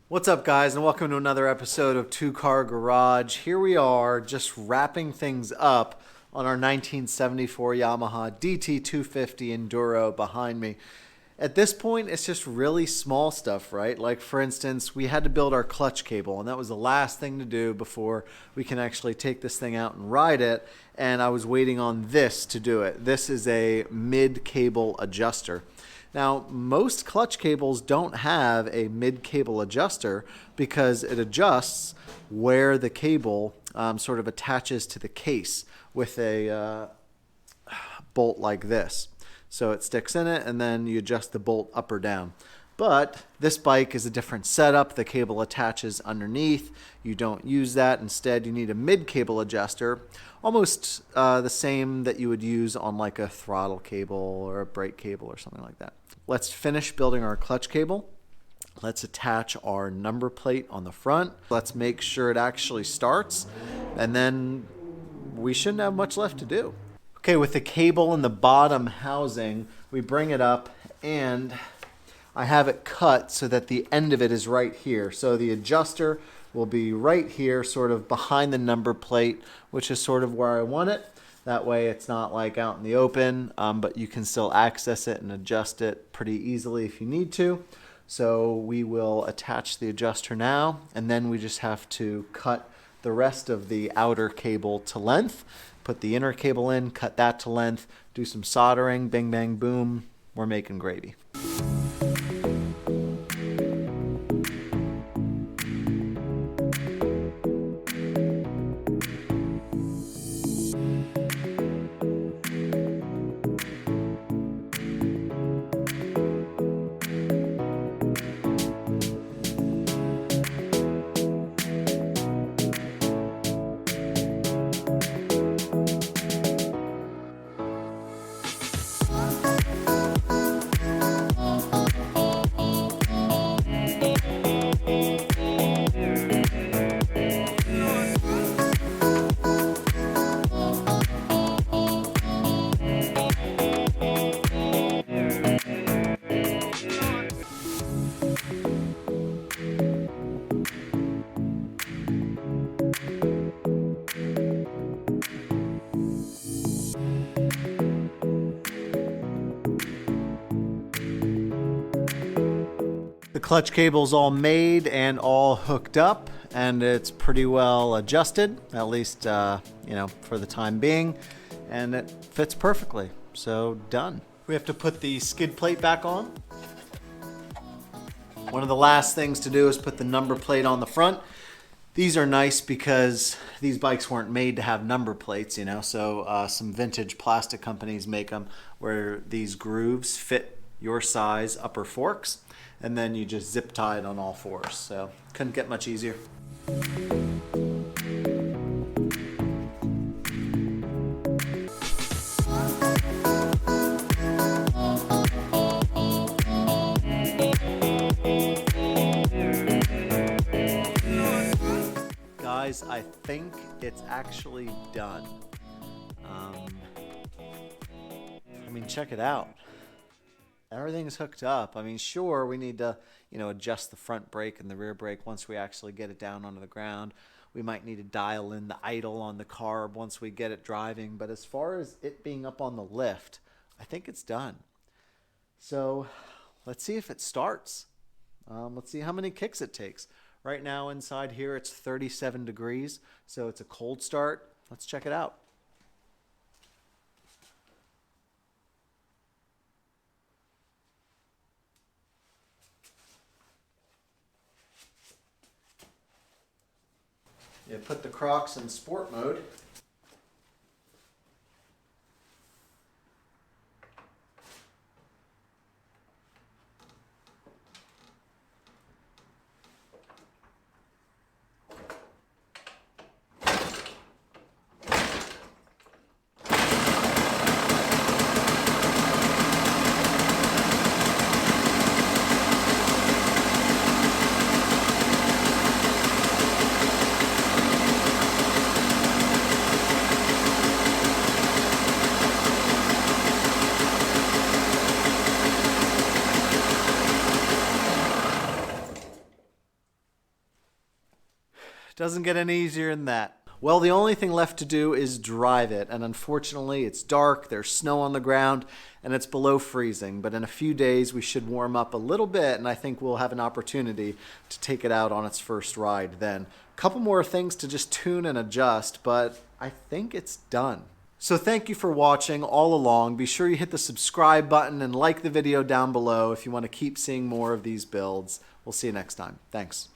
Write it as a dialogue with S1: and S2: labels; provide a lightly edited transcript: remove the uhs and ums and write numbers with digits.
S1: What's up, guys, and welcome to another episode of Two Car Garage. Here we are just wrapping things up on our 1974 Yamaha DT250 Enduro behind me. At this point, it's just really small stuff, right? Like, for instance, we had to build our clutch cable, and that was the last thing to do before we can actually take this thing out and ride it, and I was waiting on this to do it. This is a mid-cable adjuster. Now, most clutch cables don't have a mid-cable adjuster because it adjusts where the cable sort of attaches to the case with a bolt like this. So it sticks in it, and then you adjust the bolt up or down. But this bike is a different setup. The cable attaches underneath. You don't use that. Instead, you need a mid-cable adjuster, almost the same that you would use on like a throttle cable or a brake cable or something like that. Let's finish building our clutch cable. Let's attach our number plate on the front. Let's make sure it actually starts, and then we shouldn't have much left to do. Okay, with the cable in the bottom housing, we bring it up, and I have it cut so that the end of it is right here. So the adjuster will be right here, sort of behind the number plate, which is sort of where I want it. That way it's not like out in the open, but you can still access it and adjust it pretty easily if you need to. So we will attach the adjuster now, and then we just have to cut the rest of the outer cable to length. Put the inner cable in, cut that to length, do some soldering, bing, bang, boom, we're making gravy. The clutch cable's all made and all hooked up, and it's pretty well adjusted, at least for the time being, and it fits perfectly. So done. We have to put the skid plate back on. One of the last things to do is put the number plate on the front. These are nice because these bikes weren't made to have number plates, so some vintage plastic companies make them where these grooves fit your size upper forks, and then you just zip tie it on all fours. So couldn't get much easier. Guys, I think it's actually done. Check it out. Everything's hooked up. Sure, we need to, adjust the front brake and the rear brake once we actually get it down onto the ground. We might need to dial in the idle on the carb once we get it driving. But as far as it being up on the lift, I think it's done. So let's see if it starts. Let's see how many kicks it takes. Right now inside here it's 37 degrees, so it's a cold start. Let's check it out. You put the Crocs in sport mode. Doesn't get any easier than that. Well, the only thing left to do is drive it, and unfortunately it's dark, there's snow on the ground, and it's below freezing, but in a few days we should warm up a little bit, and I think we'll have an opportunity to take it out on its first ride then. A couple more things to just tune and adjust, but I think it's done. So thank you for watching all along. Be sure you hit the subscribe button and like the video down below if you want to keep seeing more of these builds. We'll see you next time. Thanks.